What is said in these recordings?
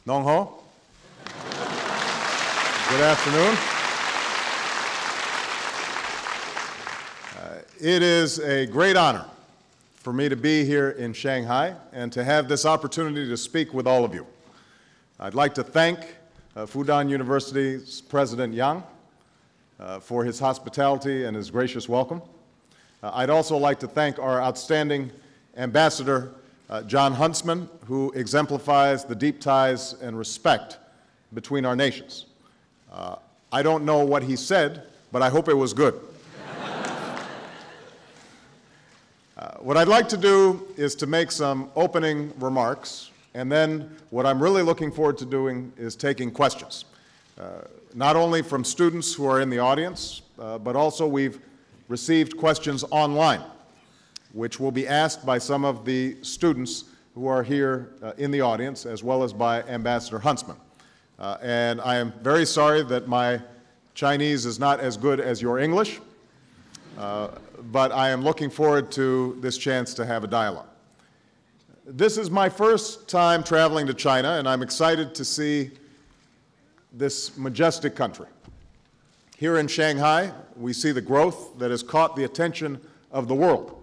Nong Ho. Good afternoon. It is a great honor for me to be here in Shanghai and to have this opportunity to speak with all of you. I'd like to thank Fudan University's President Yang for his hospitality and his gracious welcome. I'd also like to thank our outstanding Ambassador, John Huntsman, who exemplifies the deep ties and respect between our nations. I don't know what he said, but I hope it was good. What I'd like to do is to make some opening remarks, and then what I'm really looking forward to doing is taking questions, not only from students who are in the audience, but also we've received questions online, which will be asked by some of the students who are here in the audience, as well as by Ambassador Huntsman. And I am very sorry that my Chinese is not as good as your English, but I am looking forward to this chance to have a dialogue. This is my first time traveling to China, and I'm excited to see this majestic country. Here in Shanghai, we see the growth that has caught the attention of the world,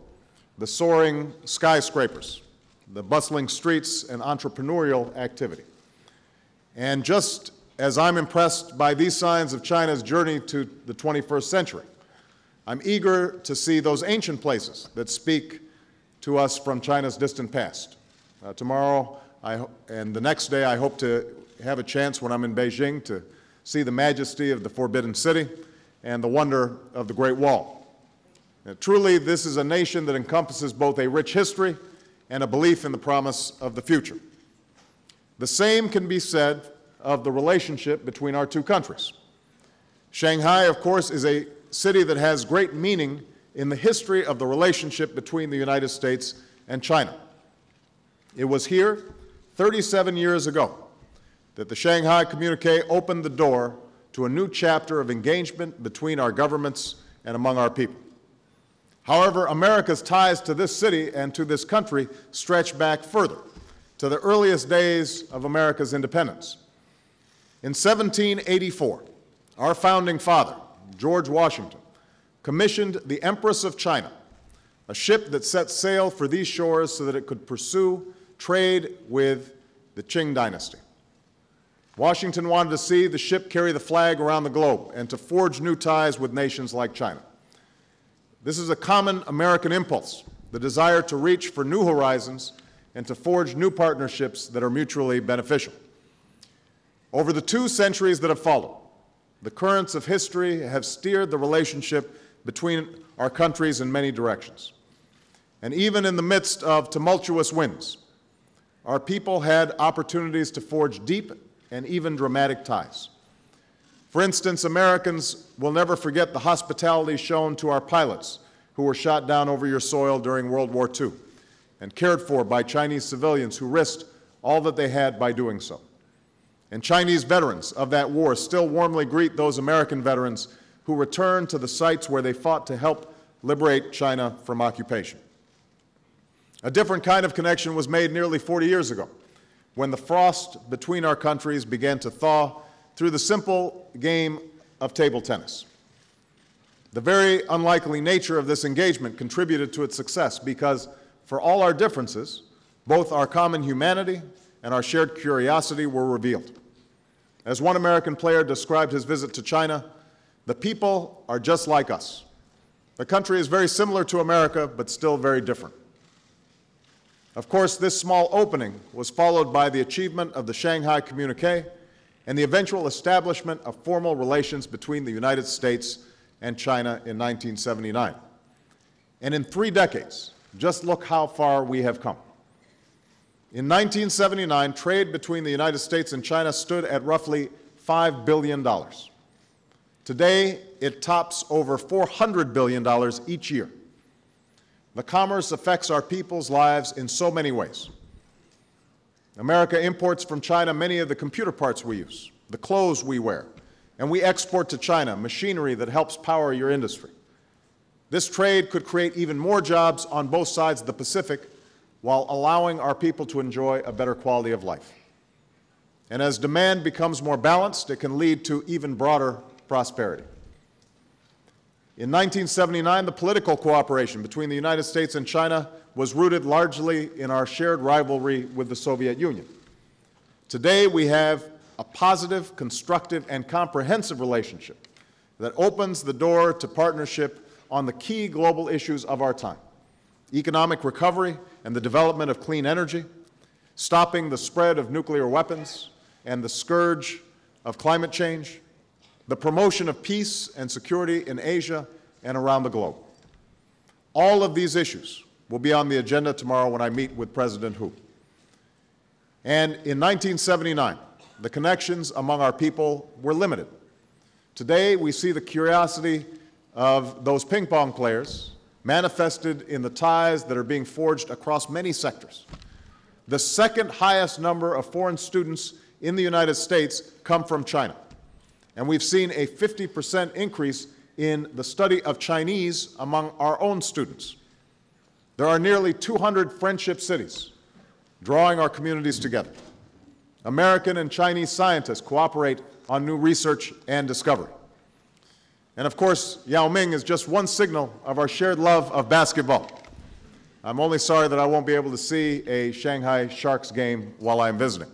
the soaring skyscrapers, the bustling streets, and entrepreneurial activity. And just as I'm impressed by these signs of China's journey to the 21st century, I'm eager to see those ancient places that speak to us from China's distant past. Tomorrow and the next day, I hope to have a chance when I'm in Beijing to see the majesty of the Forbidden City and the wonder of the Great Wall. Truly, this is a nation that encompasses both a rich history and a belief in the promise of the future. The same can be said of the relationship between our two countries. Shanghai, of course, is a city that has great meaning in the history of the relationship between the United States and China. It was here 37 years ago that the Shanghai Communique opened the door to a new chapter of engagement between our governments and among our people. However, America's ties to this city and to this country stretch back further, to the earliest days of America's independence. In 1784, our founding father, George Washington, commissioned the Empress of China, a ship that set sail for these shores so that it could pursue trade with the Qing dynasty. Washington wanted to see the ship carry the flag around the globe and to forge new ties with nations like China. This is a common American impulse, the desire to reach for new horizons and to forge new partnerships that are mutually beneficial. Over the 2 centuries that have followed, the currents of history have steered the relationship between our countries in many directions. And even in the midst of tumultuous winds, our people had opportunities to forge deep and even dramatic ties. For instance, Americans will never forget the hospitality shown to our pilots who were shot down over your soil during World War II and cared for by Chinese civilians who risked all that they had by doing so. And Chinese veterans of that war still warmly greet those American veterans who returned to the sites where they fought to help liberate China from occupation. A different kind of connection was made nearly 40 years ago, when the frost between our countries began to thaw through the simple game of table tennis. The very unlikely nature of this engagement contributed to its success because, for all our differences, both our common humanity and our shared curiosity were revealed. As one American player described his visit to China, the people are just like us. The country is very similar to America, but still very different. Of course, this small opening was followed by the achievement of the Shanghai Communique and the eventual establishment of formal relations between the United States and China in 1979. And in 3 decades, just look how far we have come. In 1979, trade between the United States and China stood at roughly $5 billion. Today, it tops over $400 billion each year. The commerce affects our people's lives in so many ways. America imports from China many of the computer parts we use, the clothes we wear, and we export to China machinery that helps power your industry. This trade could create even more jobs on both sides of the Pacific while allowing our people to enjoy a better quality of life. And as demand becomes more balanced, it can lead to even broader prosperity. In 1979, the political cooperation between the United States and China was rooted largely in our shared rivalry with the Soviet Union. Today, we have a positive, constructive, and comprehensive relationship that opens the door to partnership on the key global issues of our time: economic recovery and the development of clean energy, stopping the spread of nuclear weapons and the scourge of climate change, the promotion of peace and security in Asia and around the globe. All of these issues will be on the agenda tomorrow when I meet with President Hu. And in 1979, the connections among our people were limited. Today, we see the curiosity of those ping pong players manifested in the ties that are being forged across many sectors. The second highest number of foreign students in the United States come from China. And we've seen a 50% increase in the study of Chinese among our own students. There are nearly 200 friendship cities drawing our communities together. American and Chinese scientists cooperate on new research and discovery. And of course, Yao Ming is just one signal of our shared love of basketball. I'm only sorry that I won't be able to see a Shanghai Sharks game while I'm visiting.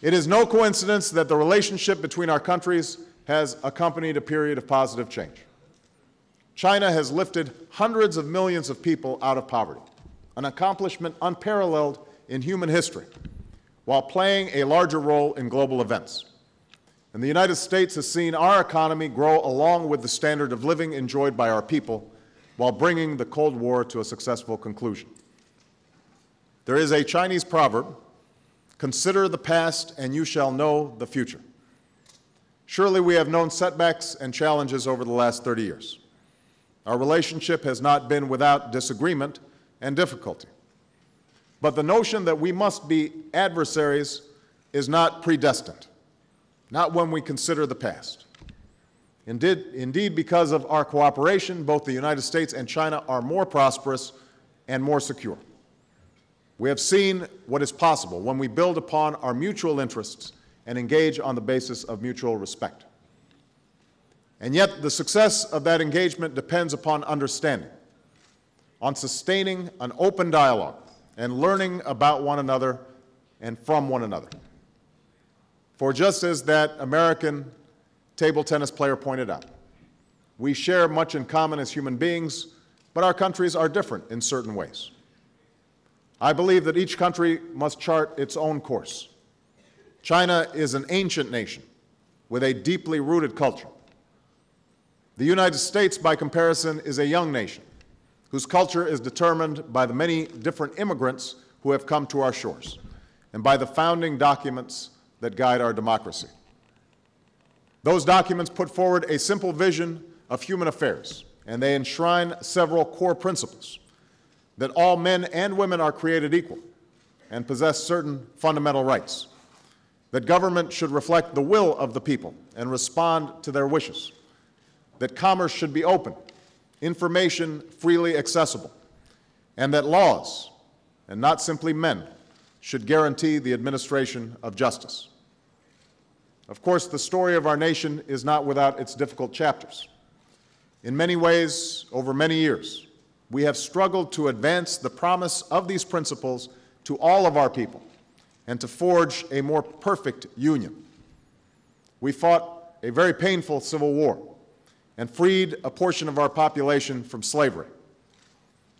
It is no coincidence that the relationship between our countries has accompanied a period of positive change. China has lifted hundreds of millions of people out of poverty, an accomplishment unparalleled in human history, while playing a larger role in global events. And the United States has seen our economy grow along with the standard of living enjoyed by our people, while bringing the Cold War to a successful conclusion. There is a Chinese proverb: "Consider the past and you shall know the future." Surely we have known setbacks and challenges over the last 30 years. Our relationship has not been without disagreement and difficulty. But the notion that we must be adversaries is not predestined, not when we consider the past. Indeed, because of our cooperation, both the United States and China are more prosperous and more secure. We have seen what is possible when we build upon our mutual interests and engage on the basis of mutual respect. And yet, the success of that engagement depends upon understanding, on sustaining an open dialogue and learning about one another and from one another. For just as that American table tennis player pointed out, we share much in common as human beings, but our countries are different in certain ways. I believe that each country must chart its own course. China is an ancient nation with a deeply rooted culture. The United States, by comparison, is a young nation whose culture is determined by the many different immigrants who have come to our shores and by the founding documents that guide our democracy. Those documents put forward a simple vision of human affairs, and they enshrine several core principles: that all men and women are created equal and possess certain fundamental rights, that government should reflect the will of the people and respond to their wishes, that commerce should be open, information freely accessible, and that laws, and not simply men, should guarantee the administration of justice. Of course, the story of our nation is not without its difficult chapters. In many ways, over many years, we have struggled to advance the promise of these principles to all of our people and to forge a more perfect union. We fought a very painful civil war and freed a portion of our population from slavery.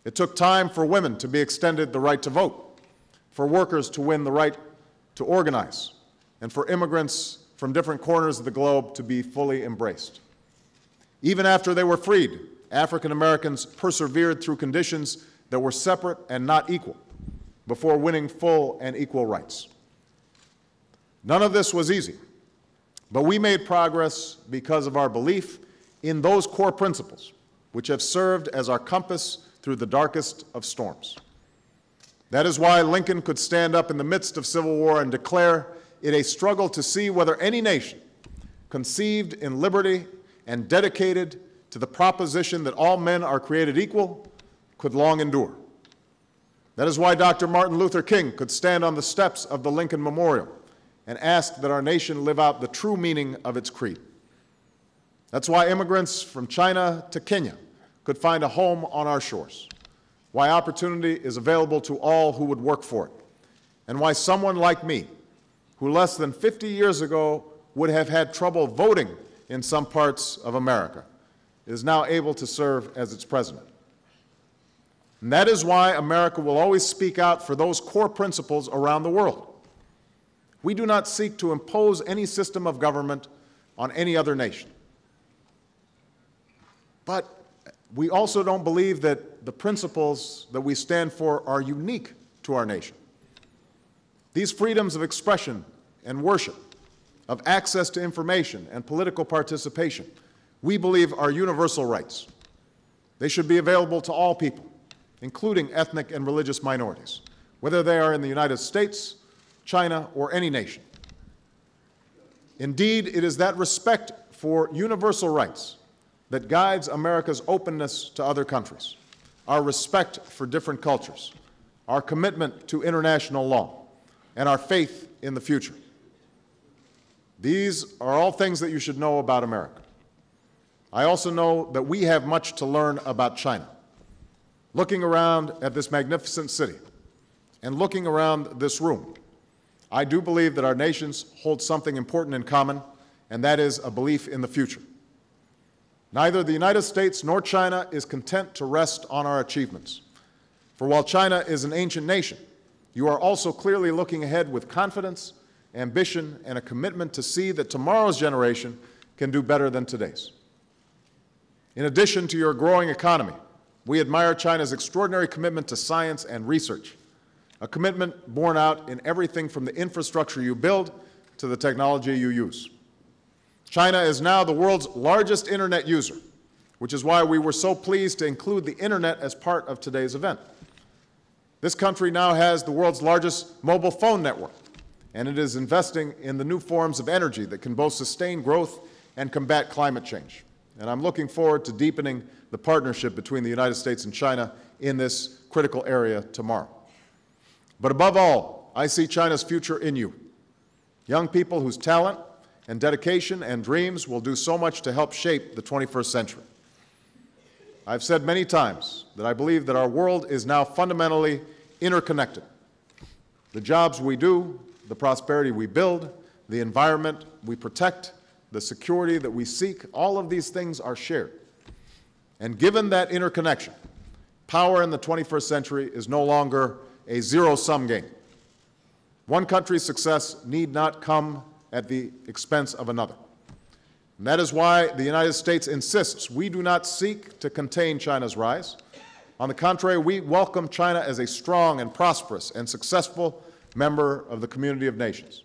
It took time for women to be extended the right to vote, for workers to win the right to organize, and for immigrants from different corners of the globe to be fully embraced. Even after they were freed, African Americans persevered through conditions that were separate and not equal before winning full and equal rights. None of this was easy, but we made progress because of our belief in those core principles, which have served as our compass through the darkest of storms. That is why Lincoln could stand up in the midst of civil war and declare it a struggle to see whether any nation conceived in liberty and dedicated to the proposition that all men are created equal could long endure. That is why Dr. Martin Luther King could stand on the steps of the Lincoln Memorial and ask that our nation live out the true meaning of its creed. That's why immigrants from China to Kenya could find a home on our shores, why opportunity is available to all who would work for it, and why someone like me, who less than 50 years ago would have had trouble voting in some parts of America, is now able to serve as its president. And that is why America will always speak out for those core principles around the world. We do not seek to impose any system of government on any other nation. But we also don't believe that the principles that we stand for are unique to our nation. These freedoms of expression and worship, of access to information and political participation, we believe are universal rights. They should be available to all people, including ethnic and religious minorities, whether they are in the United States, China, or any nation. Indeed, it is that respect for universal rights that guides America's openness to other countries, our respect for different cultures, our commitment to international law, and our faith in the future. These are all things that you should know about America. I also know that we have much to learn about China. Looking around at this magnificent city and looking around this room, I do believe that our nations hold something important in common, and that is a belief in the future. Neither the United States nor China is content to rest on our achievements. For while China is an ancient nation, you are also clearly looking ahead with confidence, ambition, and a commitment to see that tomorrow's generation can do better than today's. In addition to your growing economy, we admire China's extraordinary commitment to science and research, a commitment borne out in everything from the infrastructure you build to the technology you use. China is now the world's largest internet user, which is why we were so pleased to include the internet as part of today's event. This country now has the world's largest mobile phone network, and it is investing in the new forms of energy that can both sustain growth and combat climate change. And I'm looking forward to deepening the partnership between the United States and China in this critical area tomorrow. But above all, I see China's future in you, young people whose talent and dedication and dreams will do so much to help shape the 21st century. I've said many times that I believe that our world is now fundamentally interconnected. The jobs we do, the prosperity we build, the environment we protect, the security that we seek, all of these things are shared. And given that interconnection, power in the 21st century is no longer a zero-sum game. One country's success need not come at the expense of another. And that is why the United States insists we do not seek to contain China's rise. On the contrary, we welcome China as a strong and prosperous and successful member of the community of nations,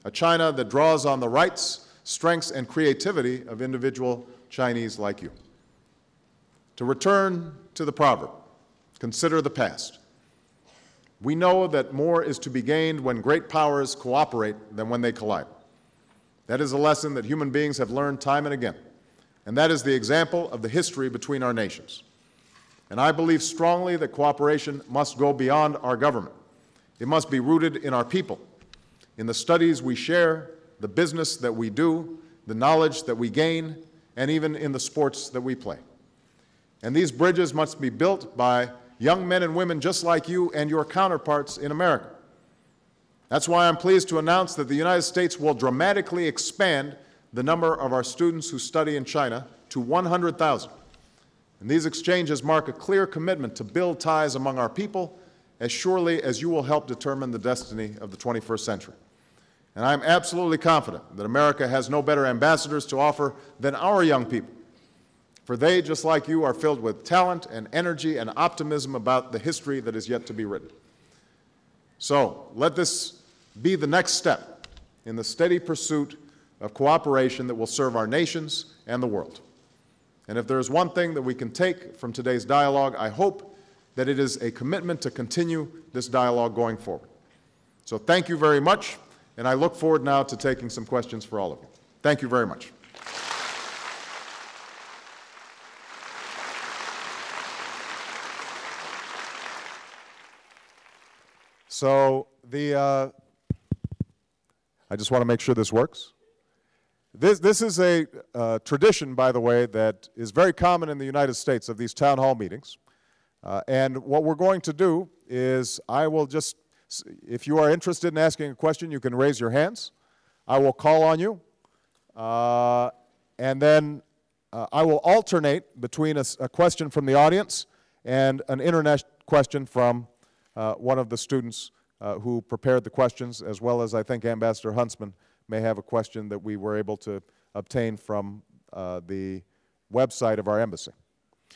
a China that draws on the rights, strengths, and creativity of individual Chinese like you. To return to the proverb, consider the past. We know that more is to be gained when great powers cooperate than when they collide. That is a lesson that human beings have learned time and again, and that is the example of the history between our nations. And I believe strongly that cooperation must go beyond our government. It must be rooted in our people, in the studies we share, the business that we do, the knowledge that we gain, and even in the sports that we play. And these bridges must be built by young men and women just like you and your counterparts in America. That's why I'm pleased to announce that the United States will dramatically expand the number of our students who study in China to 100,000. And these exchanges mark a clear commitment to build ties among our people as surely as you will help determine the destiny of the 21st century. And I'm absolutely confident that America has no better ambassadors to offer than our young people, for they, just like you, are filled with talent and energy and optimism about the history that is yet to be written. So let this be the next step in the steady pursuit of cooperation that will serve our nations and the world. And if there is one thing that we can take from today's dialogue, I hope that it is a commitment to continue this dialogue going forward. So thank you very much, and I look forward now to taking some questions for all of you. Thank you very much. So I just want to make sure this works. This is a tradition, by the way, that is very common in the United States of these town hall meetings. And what we're going to do is I will just, if you are interested in asking a question, you can raise your hands. I will call on you. And then I will alternate between a question from the audience and an internet question from one of the students who prepared the questions, as well as I think Ambassador Huntsman may have a question that we were able to obtain from the website of our embassy.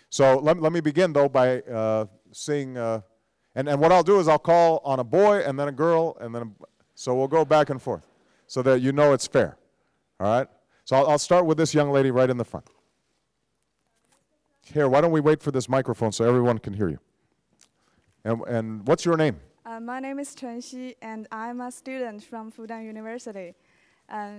So let me begin, though, by seeing, and what I'll do is I'll call on a boy and then a girl, and then so we'll go back and forth so that you know it's fair. All right? So I'll start with this young lady right in the front. Here, why don't we wait for this microphone so everyone can hear you? And what's your name? My name is Chen Xi, and I'm a student from Fudan University.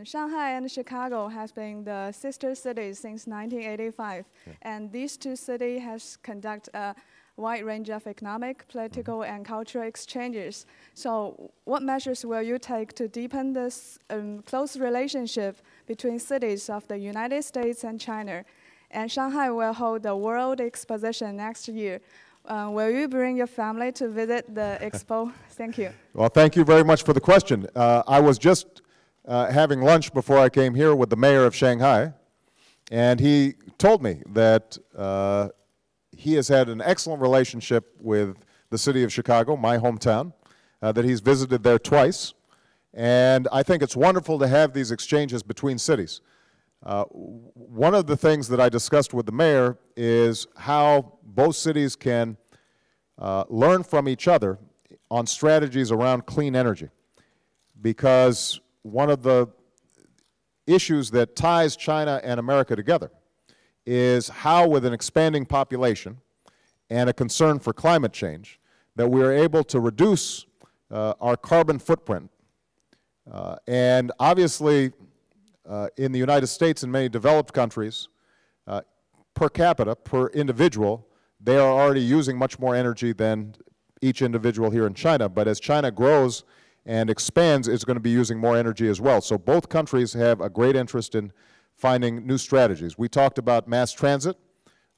Shanghai and Chicago have been the sister cities since 1985, and these two cities have conducted a wide range of economic, political, and cultural exchanges. So what measures will you take to deepen this close relationship between cities of the United States and China? And Shanghai will hold the World Exposition next year. Will you bring your family to visit the expo? Thank you. Well, thank you very much for the question. I was just having lunch before I came here with the mayor of Shanghai, and he told me that he has had an excellent relationship with the city of Chicago, my hometown, that he's visited there twice, and I think it's wonderful to have these exchanges between cities. One of the things that I discussed with the mayor is how both cities can learn from each other on strategies around clean energy, because one of the issues that ties China and America together is how, with an expanding population and a concern for climate change, that we are able to reduce our carbon footprint. And obviously, in the United States and many developed countries, per capita, per individual, they are already using much more energy than each individual here in China. But as China grows and expands, it's going to be using more energy as well. So both countries have a great interest in finding new strategies. We talked about mass transit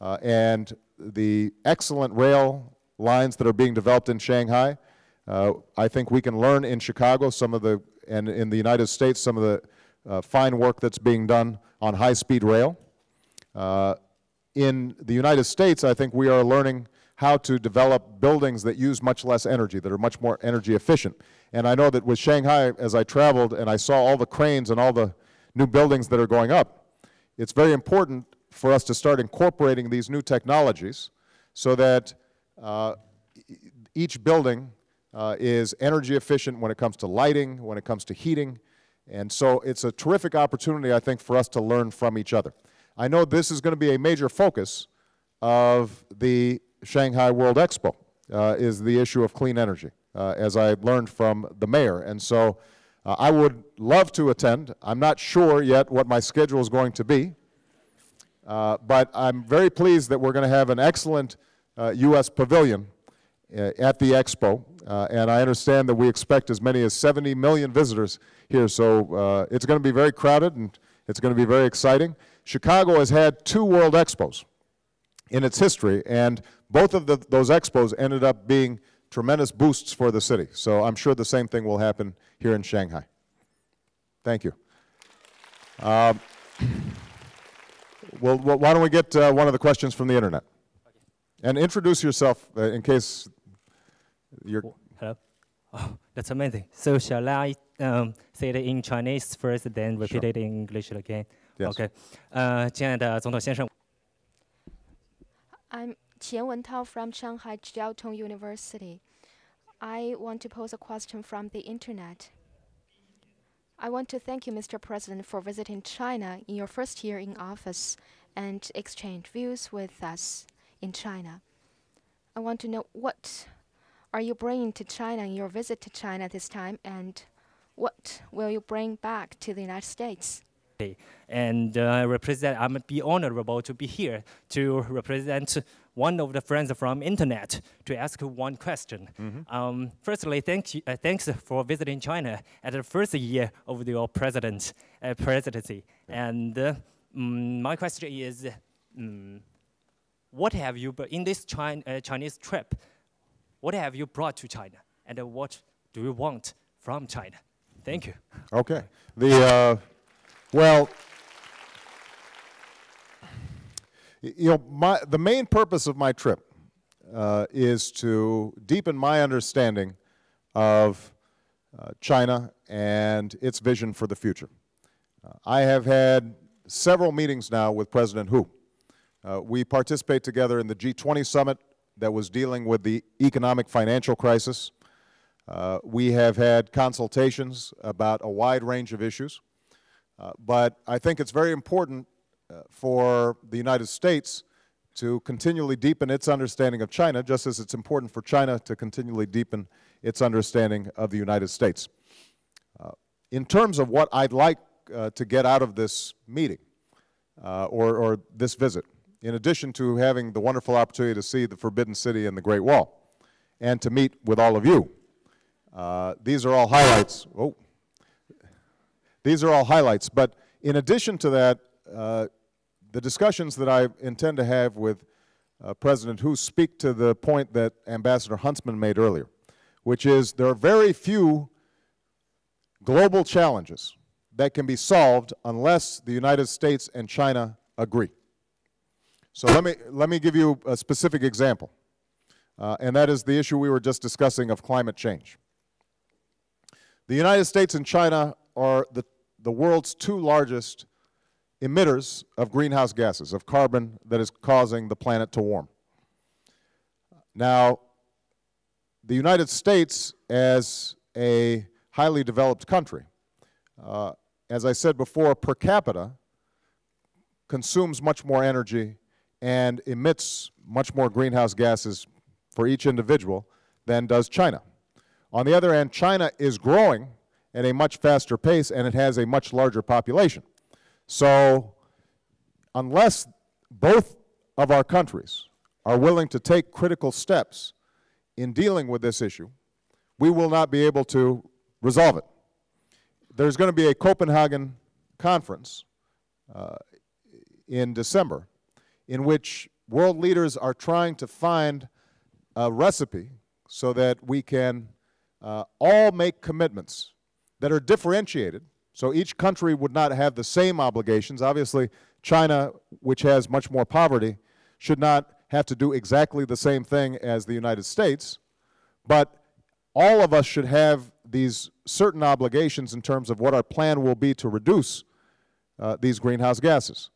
and the excellent rail lines that are being developed in Shanghai. I think we can learn in Chicago some of the, and in the United States, some of the fine work that's being done on high-speed rail. In the United States, I think we are learning how to develop buildings that use much less energy, that are much more energy efficient. And I know that with Shanghai, as I traveled and I saw all the cranes and all the new buildings that are going up, it's very important for us to start incorporating these new technologies so that each building is energy efficient when it comes to lighting, when it comes to heating. And so it's a terrific opportunity, I think, for us to learn from each other. I know this is going to be a major focus of the Shanghai World Expo, is the issue of clean energy, as I learned from the mayor. And so I would love to attend. I'm not sure yet what my schedule is going to be, but I'm very pleased that we're going to have an excellent U.S. pavilion at the Expo, and I understand that we expect as many as 70 million visitors here, so it's going to be very crowded and it's going to be very exciting. Chicago has had 2 World Expos in its history, and both of those expos ended up being tremendous boosts for the city. So I'm sure the same thing will happen here in Shanghai. Thank you. Well, why don't we get one of the questions from the internet? Okay. And introduce yourself in case you're... Hello. Oh, that's amazing. So shall I say it in Chinese first, then repeat it in English again? Yes. Okay. 亲爱的总统先生。 I'm Qian Wentao from Shanghai Jiaotong University. I want to pose a question from the internet. I want to thank you, Mr. President, for visiting China in your first year in office and exchange views with us in China. I want to know what are you bringing to China in your visit to China this time, and what will you bring back to the United States? And I'm be honorable to be here to represent one of the friends from internet to ask one question. Firstly, thanks for visiting China at the first year of your presidency. And my question is, what have you, in this Chinese trip, what have you brought to China? And what do you want from China? Thank you. Okay. Well, the main purpose of my trip is to deepen my understanding of China and its vision for the future. I have had several meetings now with President Hu. We participate together in the G20 summit that was dealing with the economic financial crisis. We have had consultations about a wide range of issues. But I think it's very important for the United States to continually deepen its understanding of China, just as it's important for China to continually deepen its understanding of the United States. In terms of what I'd like to get out of this meeting or this visit, in addition to having the wonderful opportunity to see the Forbidden City and the Great Wall, and to meet with all of you, these are all highlights. Oh. These are all highlights, but in addition to that, the discussions that I intend to have with President Hu speak to the point that Ambassador Huntsman made earlier, which is there are very few global challenges that can be solved unless the United States and China agree. So let me give you a specific example, and that is the issue we were just discussing of climate change. The United States and China are the world's two largest emitters of greenhouse gases, of carbon that is causing the planet to warm. Now, the United States, as a highly developed country, as I said before, per capita consumes much more energy and emits much more greenhouse gases for each individual than does China. On the other hand, China is growing at a much faster pace, and it has a much larger population. So unless both of our countries are willing to take critical steps in dealing with this issue, we will not be able to resolve it. There's going to be a Copenhagen conference in December in which world leaders are trying to find a recipe so that we can all make commitments that are differentiated, so each country would not have the same obligations. Obviously, China, which has much more poverty, should not have to do exactly the same thing as the United States, but all of us should have these certain obligations in terms of what our plan will be to reduce these greenhouse gases.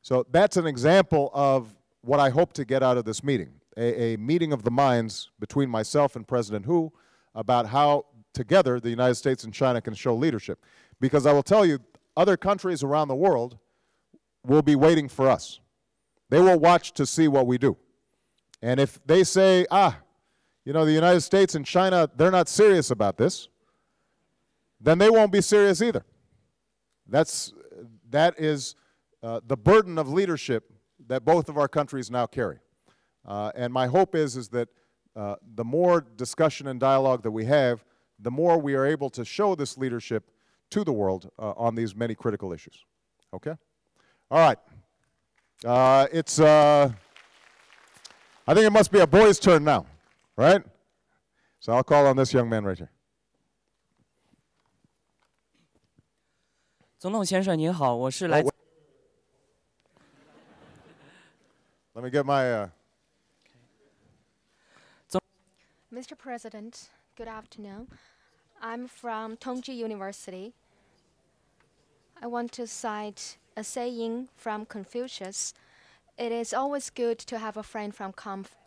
So that's an example of what I hope to get out of this meeting, a meeting of the minds between myself and President Hu about how together the United States and China can show leadership. Because I will tell you, other countries around the world will be waiting for us. They will watch to see what we do. And if they say, you know, the United States and China, they're not serious about this, then they won't be serious either. That is the burden of leadership that both of our countries now carry. And my hope is that the more discussion and dialogue that we have, the more we are able to show this leadership to the world on these many critical issues. Okay? All right. I think it must be a boy's turn now, right? So I'll call on this young man right here. 总统先生您好，我是来自 Let me get my... Mr. President, good afternoon. I'm from Tongji University. I want to cite a saying from Confucius. It is always good to have a friend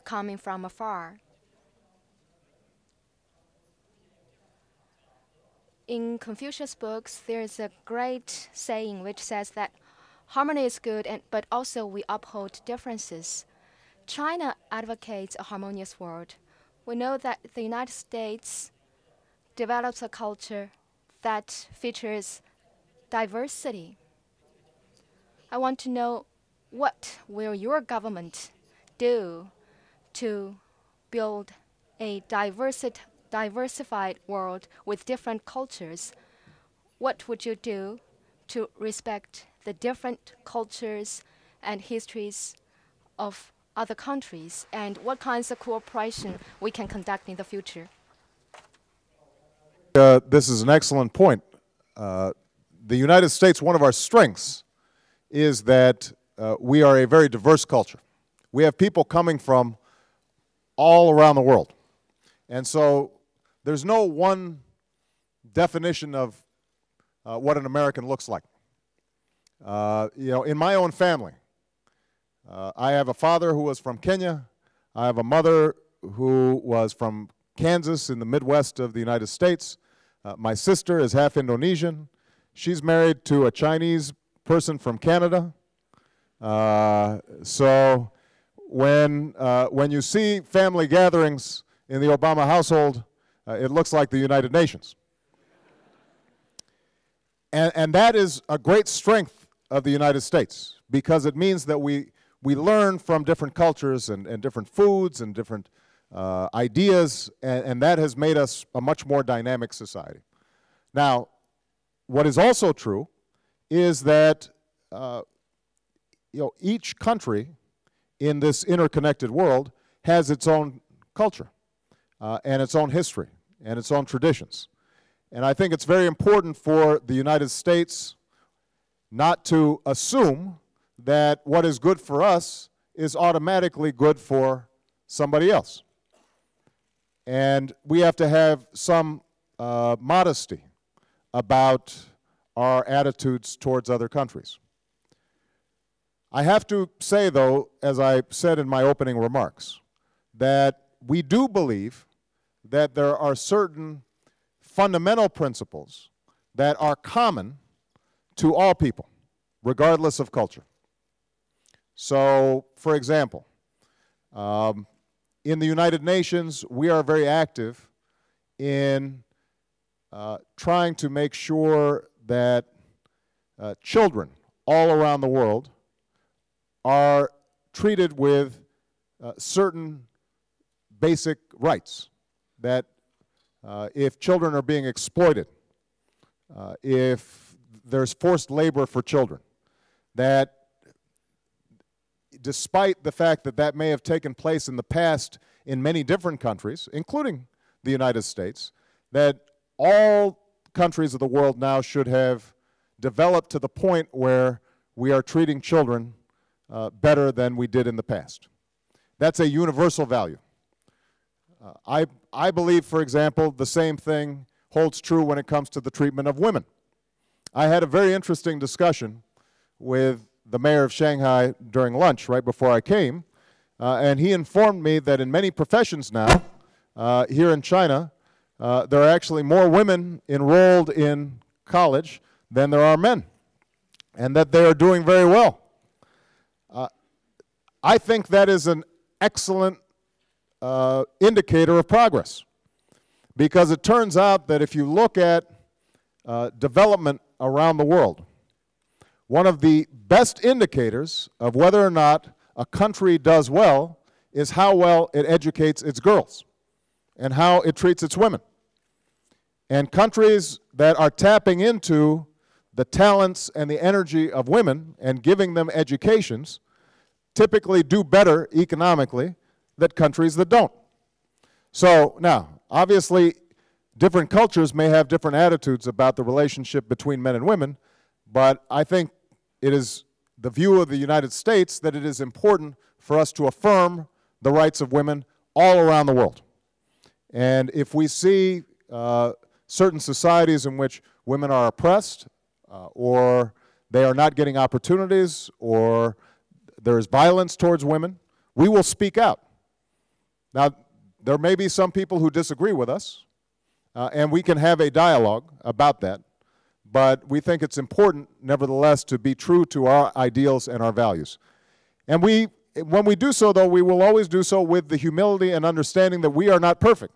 coming from afar. In Confucius' books, there is a great saying which says that harmony is good, but also we uphold differences. China advocates a harmonious world. We know that the United States develops a culture that features diversity. I want to know, what will your government do to build a diversified world with different cultures, what would you do to respect the different cultures and histories of other countries, and what kinds of cooperation we can conduct in the future? This is an excellent point. The United States, one of our strengths is that we are a very diverse culture. We have people coming from all around the world. And so there's no one definition of what an American looks like. In my own family, I have a father who was from Kenya. I have a mother who was from Kansas in the Midwest of the United States. My sister is half Indonesian. She's married to a Chinese person from Canada. So when you see family gatherings in the Obama household, it looks like the United Nations. And that is a great strength of the United States, because it means that we learn from different cultures and different foods and different ideas, and that has made us a much more dynamic society. Now, what is also true is that each country in this interconnected world has its own culture and its own history and its own traditions. And I think it's very important for the United States not to assume that what is good for us is automatically good for somebody else. And we have to have some modesty about our attitudes towards other countries. I have to say, though, as I said in my opening remarks, that we do believe that there are certain fundamental principles that are common to all people, regardless of culture. So, for example, in the United Nations, we are very active in trying to make sure that children all around the world are treated with certain basic rights, that if children are being exploited, if there's forced labor for children, that despite the fact that that may have taken place in the past in many different countries, including the United States, that all countries of the world now should have developed to the point where we are treating children better than we did in the past. That's a universal value. I believe, for example, the same thing holds true when it comes to the treatment of women. I had a very interesting discussion with the mayor of Shanghai during lunch right before I came, and he informed me that in many professions now, here in China, there are actually more women enrolled in college than there are men, and that they are doing very well. I think that is an excellent indicator of progress, because it turns out that if you look at development around the world, one of the best indicators of whether or not a country does well is how well it educates its girls and how it treats its women. And countries that are tapping into the talents and the energy of women and giving them educations typically do better economically than countries that don't. So now, obviously, different cultures may have different attitudes about the relationship between men and women, but I think it is the view of the United States that it is important for us to affirm the rights of women all around the world. And if we see certain societies in which women are oppressed, or they are not getting opportunities, or there is violence towards women, we will speak out. Now, there may be some people who disagree with us, and we can have a dialogue about that, but we think it's important, nevertheless, to be true to our ideals and our values. And when we do so, though, we will always do so with the humility and understanding that we are not perfect,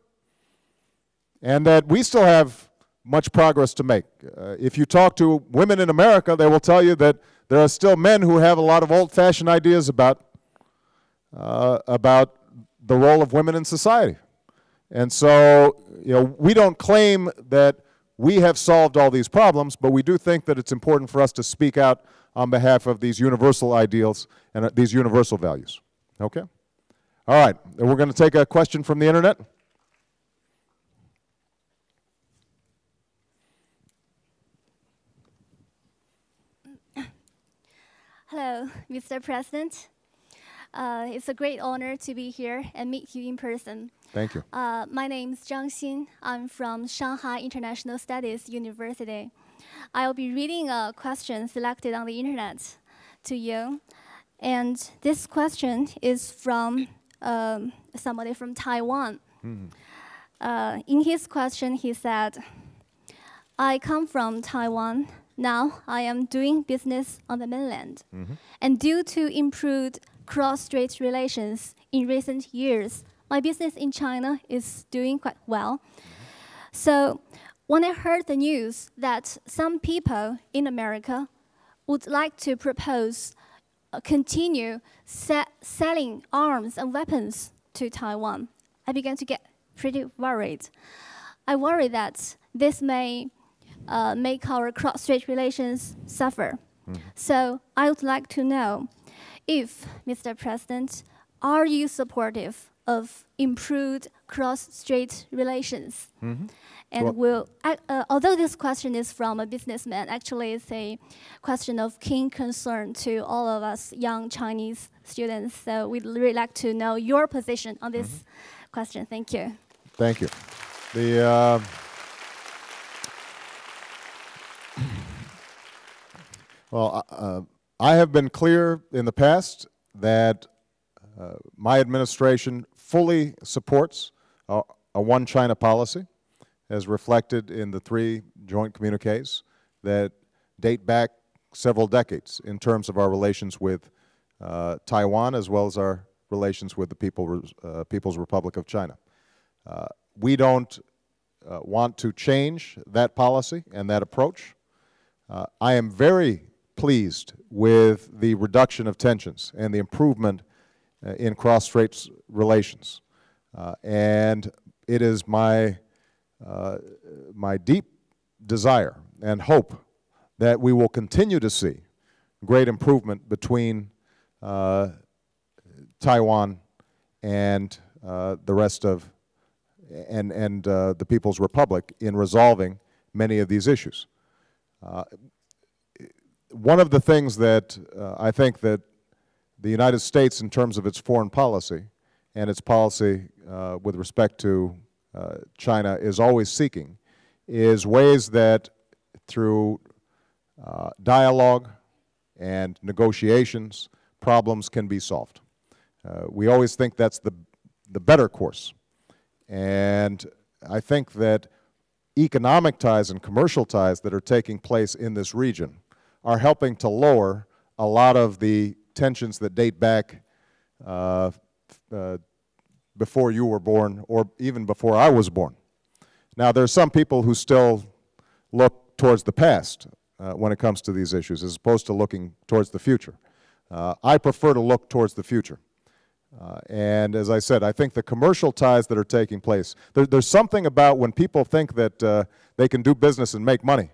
and that we still have much progress to make. If you talk to women in America, they will tell you that there are still men who have a lot of old-fashioned ideas about the role of women in society. And so, we don't claim that we have solved all these problems, but we do think that it's important for us to speak out on behalf of these universal ideals and these universal values. Okay? All right, and we're going to take a question from the internet. Hello, Mr. President. It's a great honor to be here and meet you in person. Thank you. My name is Zhang Xin. I'm from Shanghai International Studies University. I'll be reading a question selected on the internet to you. And this question is from somebody from Taiwan. In his question, he said, I come from Taiwan. Now I am doing business on the mainland. And due to improved cross-strait relations in recent years, my business in China is doing quite well. So when I heard the news that some people in America would like to propose continue selling arms and weapons to Taiwan, I began to get pretty worried. I worry that this may make our cross-strait relations suffer. So I would like to know if, Mr. President, are you supportive of improved cross-strait relations? And although this question is from a businessman, actually it's a question of keen concern to all of us young Chinese students. So we'd really like to know your position on this question. Thank you. Thank you. Well, I have been clear in the past that my administration fully supports a one China policy, as reflected in the 3 joint communiques that date back several decades in terms of our relations with Taiwan, as well as our relations with the People's Republic of China. We don't want to change that policy and that approach. I am very pleased with the reduction of tensions and the improvement in cross-strait relations. And it is my deep desire and hope that we will continue to see great improvement between Taiwan and the rest of, and the People's Republic in resolving many of these issues. One of the things that I think that the United States, in terms of its foreign policy and its policy with respect to China, is always seeking is ways that through dialogue and negotiations, problems can be solved. We always think that's the better course. And I think that economic ties and commercial ties that are taking place in this region are helping to lower a lot of the tensions that date back before you were born or even before I was born. Now, there are some people who still look towards the past when it comes to these issues as opposed to looking towards the future. I prefer to look towards the future. And as I said, I think the commercial ties that are taking place, there's something about when people think that they can do business and make money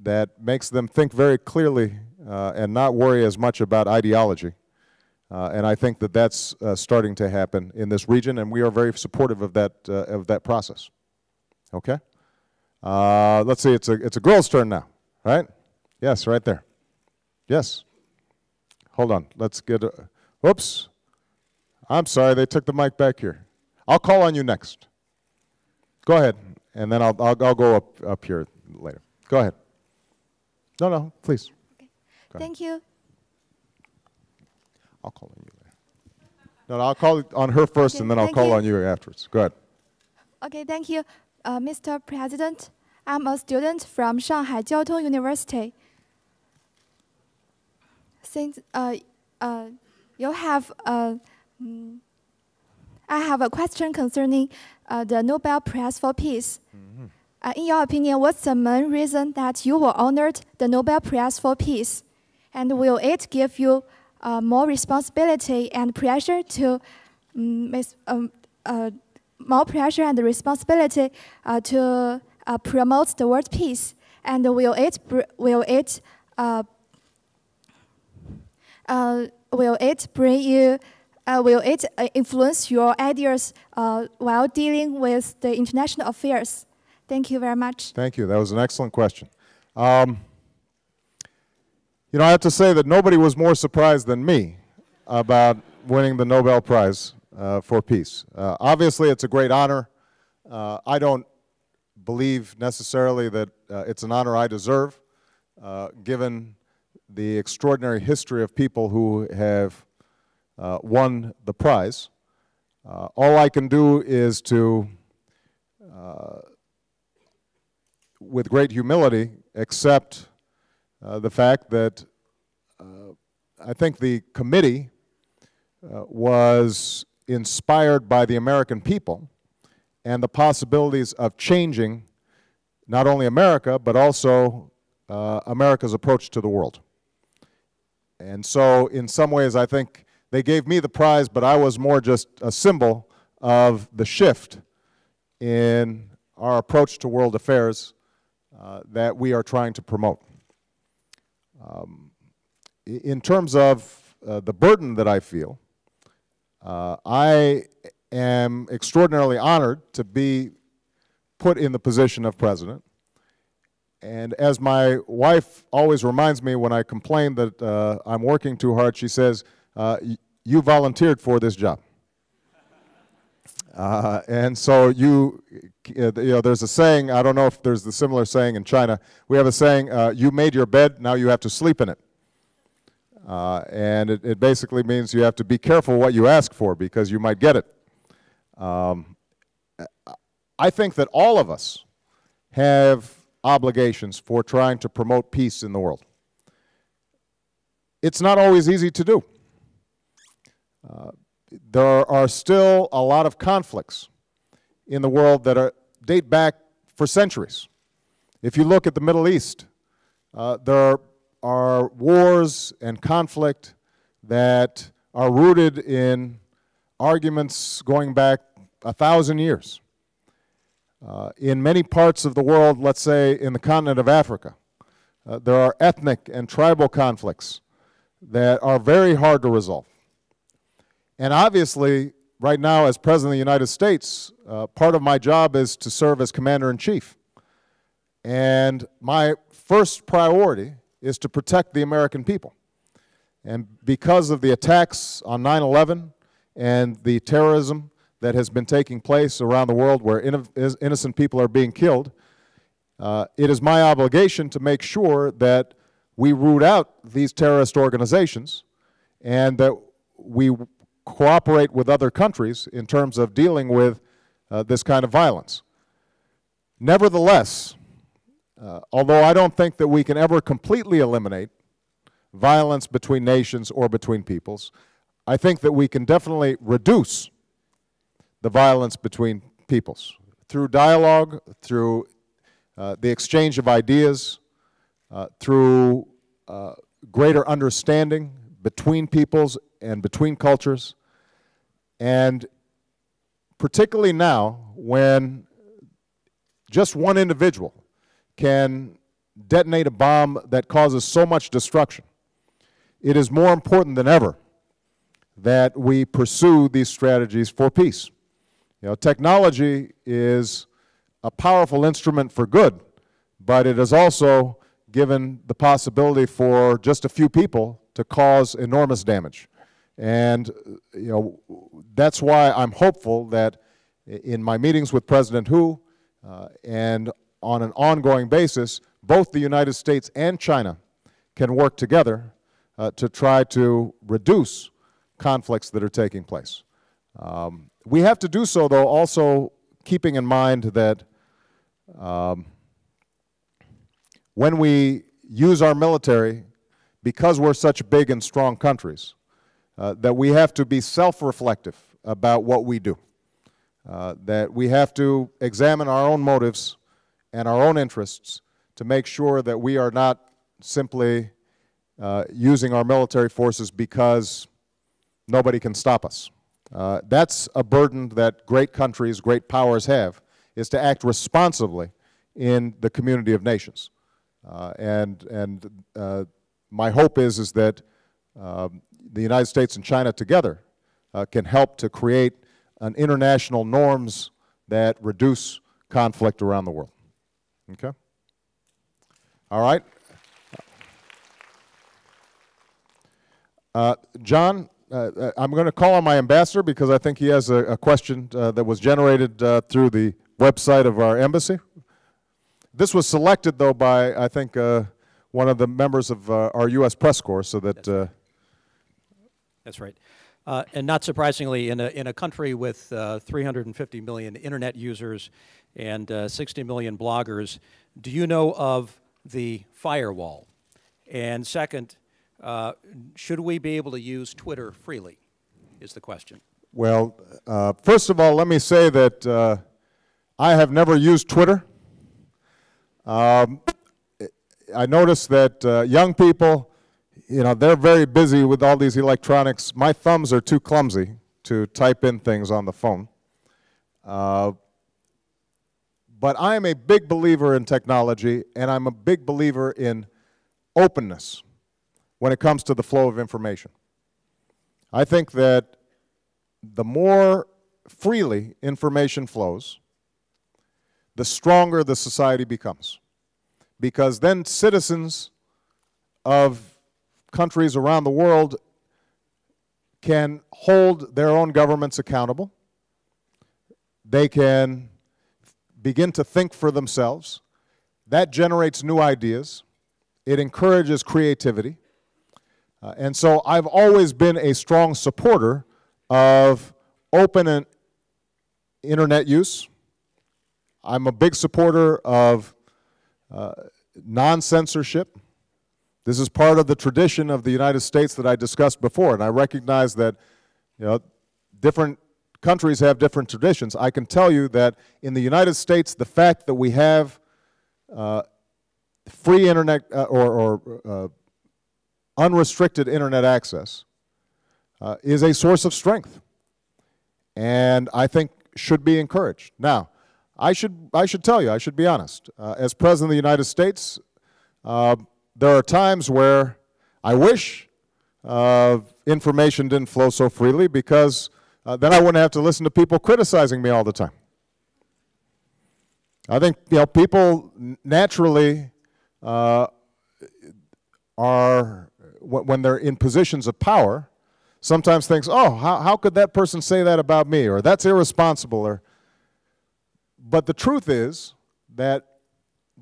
that makes them think very clearly and not worry as much about ideology. And I think that that's starting to happen in this region, and we are very supportive of that process. Okay? Let's see, it's a girl's turn now, right? Yes, right there. Yes. Hold on, let's get whoops. I'm sorry, they took the mic back here. I'll call on you next. Go ahead, and then I'll go up here later. Go ahead. No, please. Okay. Thank you. I'll call on you later. No, I'll call on her first, and then I'll call on you afterwards. Go ahead. Okay, thank you. Mr. President, I'm a student from ShanghaiCN University. Since you have, I have a question concerning the Nobel Prize for Peace. In your opinion, what's the main reason that you were honored the Nobel Prize for Peace? And will it give you more responsibility and pressure to more pressure and responsibility to promote the world peace? And will it influence your ideas while dealing with the international affairs? Thank you very much. Thank you. That was an excellent question. You know, I have to say that nobody was more surprised than me about winning the Nobel Prize for Peace. Obviously, it's a great honor. I don't believe necessarily that it's an honor I deserve, given the extraordinary history of people who have won the prize. All I can do is to, with great humility, accept the fact that I think the committee was inspired by the American people and the possibilities of changing not only America, but also America's approach to the world. And so in some ways I think they gave me the prize, but I was more just a symbol of the shift in our approach to world affairs that we are trying to promote. In terms of the burden that I feel, I am extraordinarily honored to be put in the position of president. And as my wife always reminds me when I complain that I'm working too hard, she says, you volunteered for this job. And so you know, there's a saying, I don't know if there's the similar saying in China, we have a saying, you made your bed, now you have to sleep in it. And it basically means you have to be careful what you ask for because you might get it. I think that all of us have obligations for trying to promote peace in the world. It's not always easy to do. There are still a lot of conflicts in the world that date back for centuries. If you look at the Middle East, there are wars and conflict that are rooted in arguments going back 1,000 years. In many parts of the world, let's say in the continent of Africa, there are ethnic and tribal conflicts that are very hard to resolve. And obviously, right now as President of the United States, part of my job is to serve as Commander-in-Chief. And my first priority is to protect the American people. And because of the attacks on 9/11 and the terrorism that has been taking place around the world where innocent people are being killed, it is my obligation to make sure that we root out these terrorist organizations and that we cooperate with other countries in terms of dealing with this kind of violence. Nevertheless, although I don't think that we can ever completely eliminate violence between nations or between peoples, I think that we can definitely reduce the violence between peoples through dialogue, through the exchange of ideas, through greater understanding between peoples and between cultures, and particularly now when just one individual can detonate a bomb that causes so much destruction, it is more important than ever that we pursue these strategies for peace. You know, technology is a powerful instrument for good, but it has also given the possibility for just a few people to cause enormous damage. And you know, that's why I'm hopeful that in my meetings with President Hu and on an ongoing basis, both the United States and China can work together to try to reduce conflicts that are taking place. We have to do so, though, also keeping in mind that when we use our military, because we're such big and strong countries, that we have to be self-reflective about what we do, that we have to examine our own motives and our own interests to make sure that we are not simply using our military forces because nobody can stop us. That's a burden that great countries, great powers have, is to act responsibly in the community of nations. My hope is that the United States and China together can help to create an international norms that reduce conflict around the world. Okay? All right. John, I'm going to call on my ambassador because I think he has a question that was generated through the website of our embassy. This was selected, though, by, I think, one of the members of our U.S. press corps, so that... That's right. And not surprisingly, in a country with 350 million internet users and 60 million bloggers, do you know of the firewall? And second, should we be able to use Twitter freely, is the question. Well, first of all, let me say that I have never used Twitter. I notice that young people, you know, they're very busy with all these electronics. My thumbs are too clumsy to type in things on the phone. But I am a big believer in technology, and I'm a big believer in openness when it comes to the flow of information. I think that the more freely information flows, the stronger the society becomes. Because then citizens of countries around the world can hold their own governments accountable. They can begin to think for themselves. That generates new ideas. It encourages creativity. And so I've always been a strong supporter of open internet use. I'm a big supporter of non-censorship. This is part of the tradition of the United States that I discussed before, and I recognize that, you know, different countries have different traditions. I can tell you that in the United States, the fact that we have free internet or unrestricted internet access is a source of strength, and I think should be encouraged. Now, I should tell you, I should be honest. As President of the United States, there are times where I wish information didn't flow so freely, because then I wouldn't have to listen to people criticizing me all the time. I think, you know, people naturally are, when they're in positions of power, sometimes thinks, oh, how could that person say that about me, or that's irresponsible, but the truth is that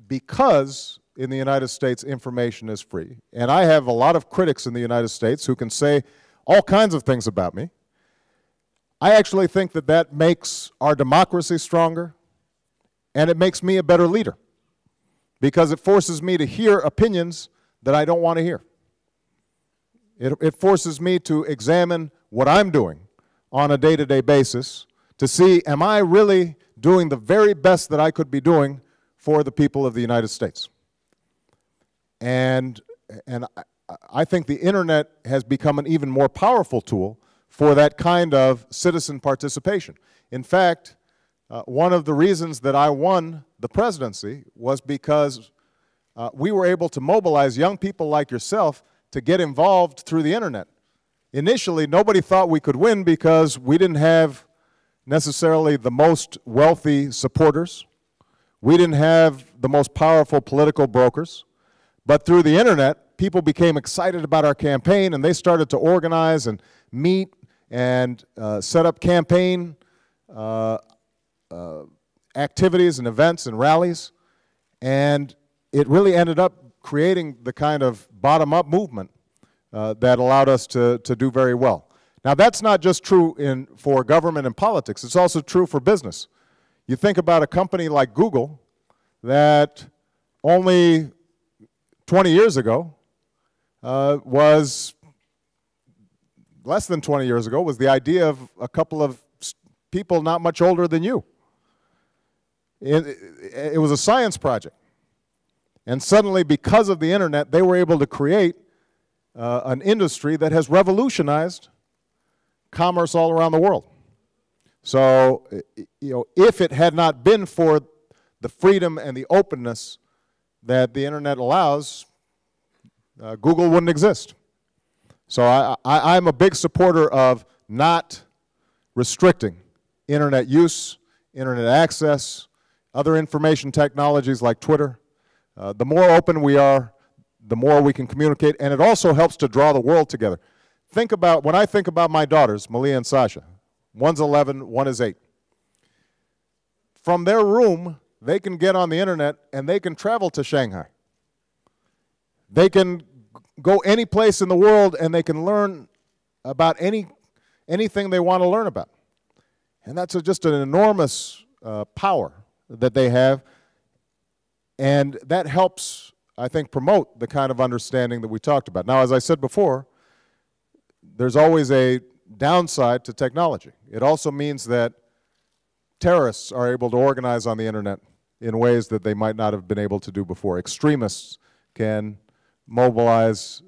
because in the United States information is free, and I have a lot of critics in the United States who can say all kinds of things about me, I actually think that that makes our democracy stronger, and it makes me a better leader, because it forces me to hear opinions that I don't want to hear. It forces me to examine what I'm doing on a day-to-day basis to see, am I really doing the very best that I could be doing for the people of the United States? And I think the internet has become an even more powerful tool for that kind of citizen participation. In fact, one of the reasons that I won the presidency was because we were able to mobilize young people like yourself to get involved through the internet. Initially, nobody thought we could win because we didn't have necessarily the most wealthy supporters. We didn't have the most powerful political brokers. But through the internet, people became excited about our campaign, and they started to organize and meet and set up campaign activities and events and rallies. And it really ended up creating the kind of bottom-up movement that allowed us to do very well. Now, that's not just true for government and politics. It's also true for business. You think about a company like Google that only 20 years ago was, less than 20 years ago, was the idea of a couple of people not much older than you. It was a science project. And suddenly, because of the internet, they were able to create an industry that has revolutionized commerce all around the world. So, if it had not been for the freedom and the openness that the internet allows, Google wouldn't exist. So I'm a big supporter of not restricting internet use, internet access, other information technologies like Twitter. The more open we are, the more we can communicate, and it also helps to draw the world together. When I think about my daughters, Malia and Sasha, one's 11, one is 8. From their room, they can get on the internet and they can travel to Shanghai. They can go any place in the world and they can learn about anything they want to learn about. And that's just an enormous power that they have. And that helps, I think, promote the kind of understanding that we talked about. Now, as I said before, there's always a downside to technology. It also means that terrorists are able to organize on the internet in ways that they might not have been able to do before. Extremists can mobilize,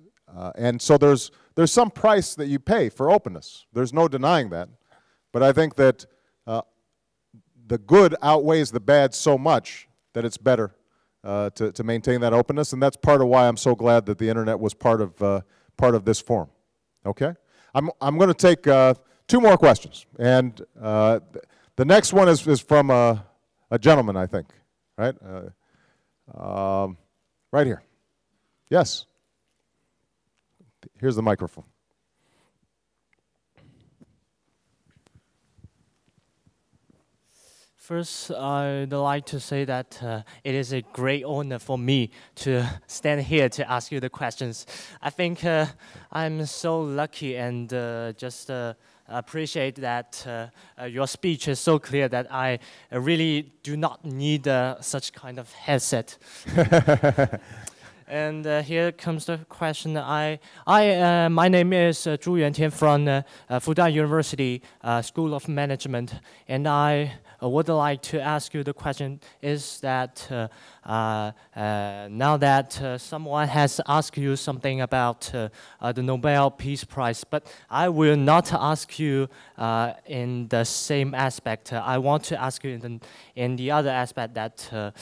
and so there's some price that you pay for openness. There's no denying that. But I think that the good outweighs the bad so much that it's better to maintain that openness, and that's part of why I'm so glad that the internet was part of this forum. Okay? I'm going to take 2 more questions, and the next one is from a gentleman, I think, right? Right here. Yes. Here's the microphone. First, I'd like to say that it is a great honor for me to stand here to ask you the questions. I think I'm so lucky and just appreciate that your speech is so clear that I really do not need such kind of headset. And here comes the question. My name is Zhu Yuantian from Fudan University School of Management, and I would like to ask you the question is that now that someone has asked you something about the Nobel Peace Prize, but I will not ask you in the same aspect. I want to ask you in the other aspect that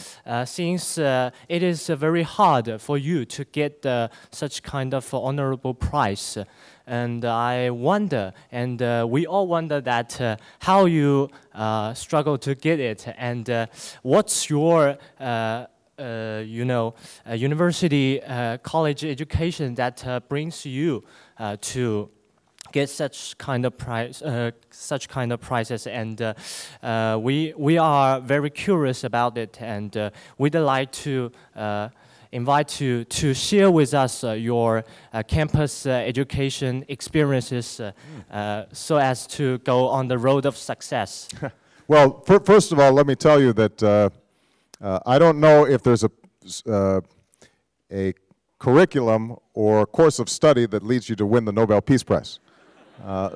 since it is very hard for you to get such kind of honorable prize, and I wonder, and we all wonder that how you struggle to get it, and what's your university college education that brings you to get such kind of prizes, and we are very curious about it, and we'd like to invite you to share with us your campus education experiences so as to go on the road of success. Well, first of all, let me tell you that I don't know if there's a curriculum or course of study that leads you to win the Nobel Peace Prize.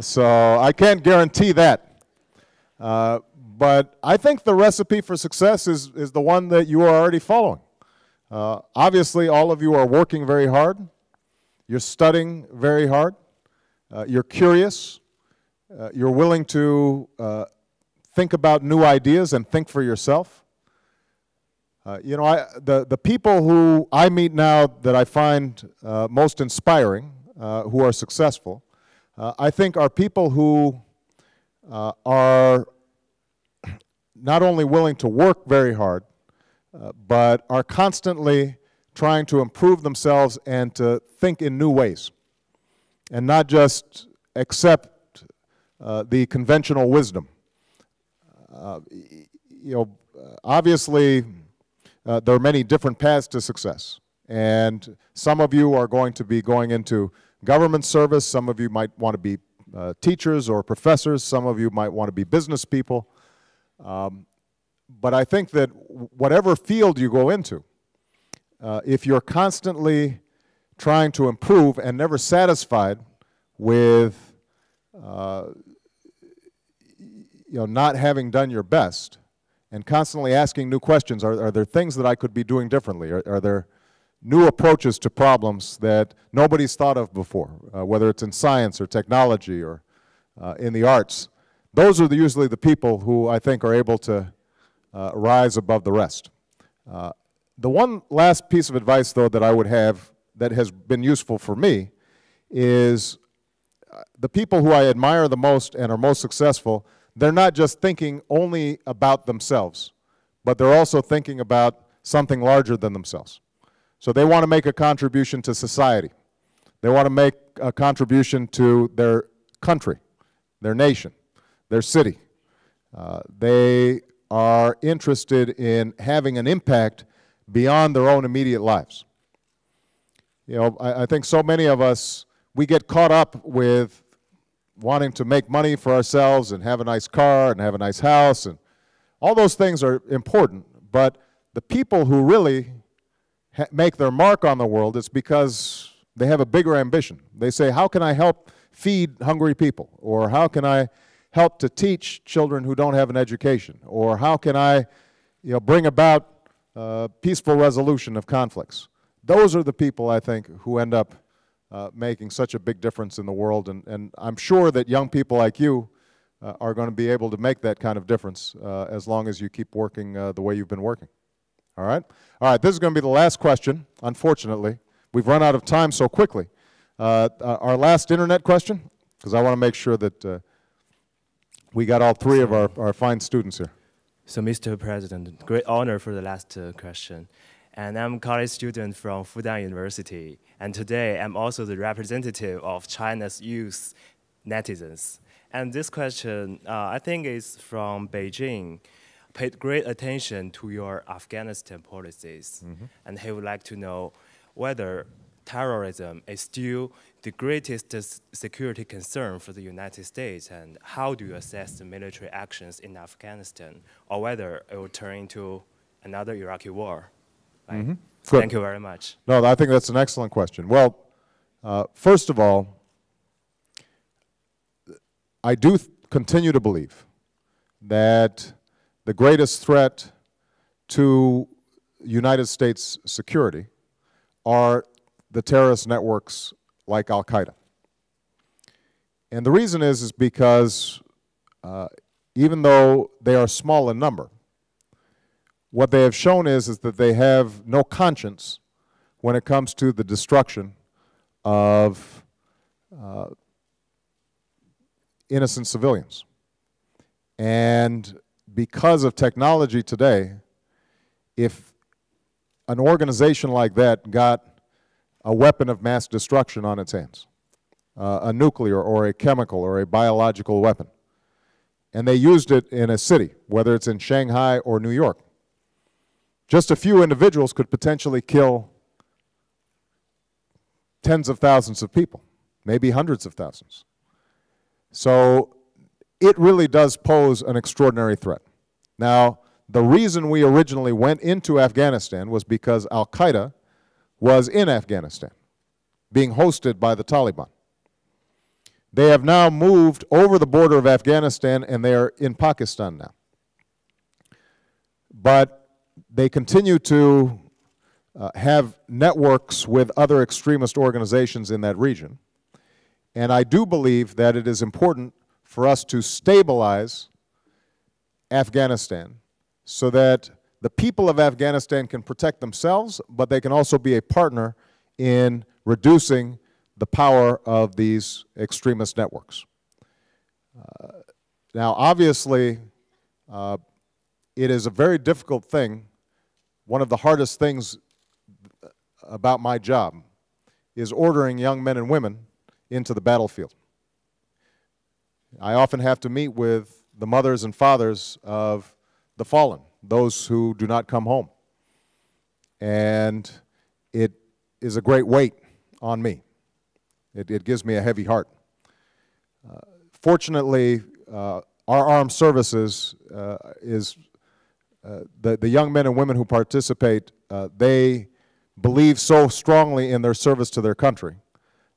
So I can't guarantee that. But I think the recipe for success is the one that you are already following. Obviously, all of you are working very hard. You're studying very hard. You're curious. You're willing to think about new ideas and think for yourself. The people who I meet now that I find most inspiring, who are successful, I think are people who are not only willing to work very hard, but are constantly trying to improve themselves and to think in new ways, and not just accept the conventional wisdom. Obviously, there are many different paths to success, and some of you are going to be going into government service, some of you might want to be teachers or professors, some of you might want to be business people. But I think that whatever field you go into, if you're constantly trying to improve and never satisfied with not having done your best, and constantly asking new questions, are there things that I could be doing differently? Are there new approaches to problems that nobody's thought of before, whether it's in science or technology or in the arts, those are usually the people who I think are able to rise above the rest. The one last piece of advice, though, that I would have that has been useful for me is the people who I admire the most and are most successful, they're not just thinking only about themselves, but they're also thinking about something larger than themselves. So they want to make a contribution to society. They want to make a contribution to their country, their nation, their city. They are interested in having an impact beyond their own immediate lives. You know, I think so many of us, we get caught up with wanting to make money for ourselves and have a nice car and have a nice house, and all those things are important, but the people who really make their mark on the world, it's because they have a bigger ambition. They say, how can I help feed hungry people? Or how can I help to teach children who don't have an education? Or how can I, you know, bring about peaceful resolution of conflicts? Those are the people, I think, who end up making such a big difference in the world, and I'm sure that young people like you are going to be able to make that kind of difference as long as you keep working the way you've been working. All right? All right, this is going to be the last question, unfortunately. We've run out of time so quickly. Our last internet question, because I want to make sure that we got all three of our fine students here. So, Mr. President, great honor for the last question. And I'm a college student from Fudan University. And today, I'm also the representative of China's youth netizens. And this question, I think, is from Beijing. Paid great attention to your Afghanistan policies. And he would like to know whether terrorism is still the greatest security concern for the United States, and how do you assess the military actions in Afghanistan, or whether it will turn into another Iraqi war? Thank you very much. No, I think that's an excellent question. Well, first of all, I do continue to believe that the greatest threat to United States security are the terrorist networks like Al-Qaeda. And the reason is because even though they are small in number, what they have shown is that they have no conscience when it comes to the destruction of innocent civilians. And because of technology today, if an organization like that got a weapon of mass destruction on its hands, a nuclear or a chemical or a biological weapon, and they used it in a city, whether it's in Shanghai or New York, just a few individuals could potentially kill tens of thousands of people, maybe hundreds of thousands. So it really does pose an extraordinary threat. Now, the reason we originally went into Afghanistan was because Al-Qaeda was in Afghanistan, being hosted by the Taliban. They have now moved over the border of Afghanistan, and they are in Pakistan now. But they continue to have networks with other extremist organizations in that region. And I do believe that it is important for us to stabilize Afghanistan so that the people of Afghanistan can protect themselves, but they can also be a partner in reducing the power of these extremist networks. Now, obviously, it is a very difficult thing. One of the hardest things about my job is ordering young men and women into the battlefield. I often have to meet with the mothers and fathers of the fallen, those who do not come home. And it is a great weight on me. It gives me a heavy heart. Fortunately, our armed services the young men and women who participate, they believe so strongly in their service to their country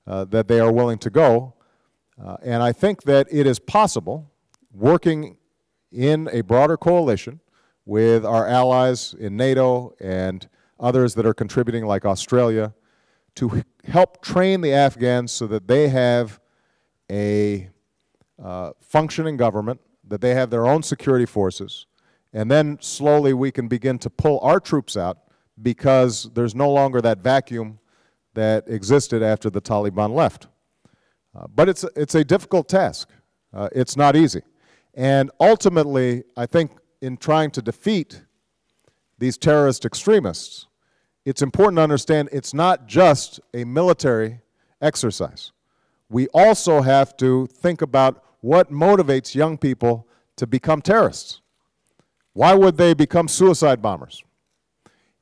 that they are willing to go. And I think that it is possible, working in a broader coalition with our allies in NATO and others that are contributing like Australia, to help train the Afghans so that they have a functioning government, that they have their own security forces, and then slowly we can begin to pull our troops out because there's no longer that vacuum that existed after the Taliban left. But it's a difficult task. It's not easy. And ultimately, I think in trying to defeat these terrorist extremists, it's important to understand it's not just a military exercise. We also have to think about what motivates young people to become terrorists. Why would they become suicide bombers?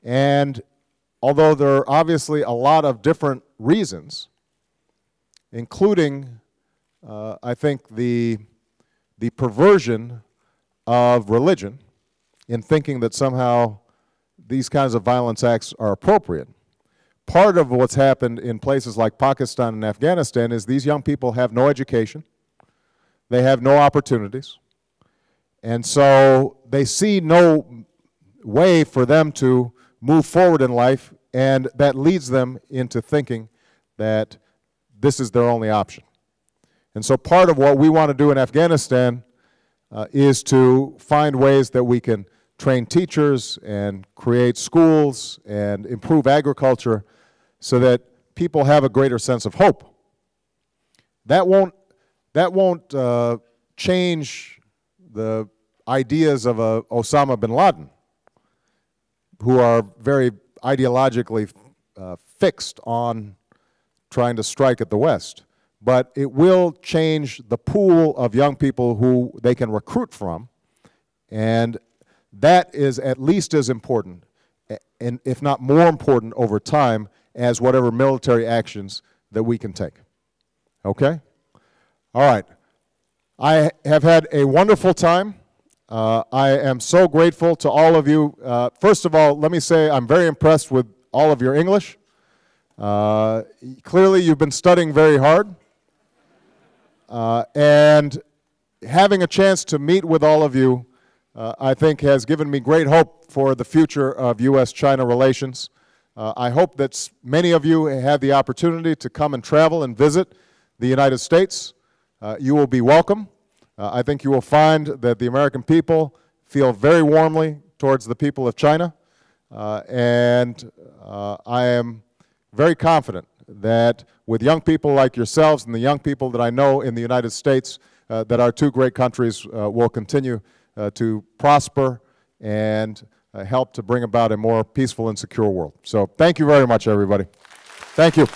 And although there are obviously a lot of different reasons, including, I think, the perversion of religion in thinking that somehow these kinds of violence acts are appropriate. Part of what's happened in places like Pakistan and Afghanistan is these young people have no education, they have no opportunities, and so they see no way for them to move forward in life, and that leads them into thinking that this is their only option. And so part of what we want to do in Afghanistan is to find ways that we can train teachers and create schools and improve agriculture so that people have a greater sense of hope. That won't change the ideas of Osama bin Laden, who are very ideologically fixed on trying to strike at the West. But it will change the pool of young people who they can recruit from, and that is at least as important, and if not more important over time, as whatever military actions that we can take. Okay? All right. I have had a wonderful time. I am so grateful to all of you. First of all, let me say I'm very impressed with all of your English. Clearly, you've been studying very hard. And having a chance to meet with all of you, I think has given me great hope for the future of U.S.-China relations. I hope that many of you have the opportunity to come and travel and visit the United States. You will be welcome. I think you will find that the American people feel very warmly towards the people of China. And I am very confident that with young people like yourselves and the young people that I know in the United States, that our two great countries will continue to prosper and help to bring about a more peaceful and secure world. So thank you very much, everybody. Thank you.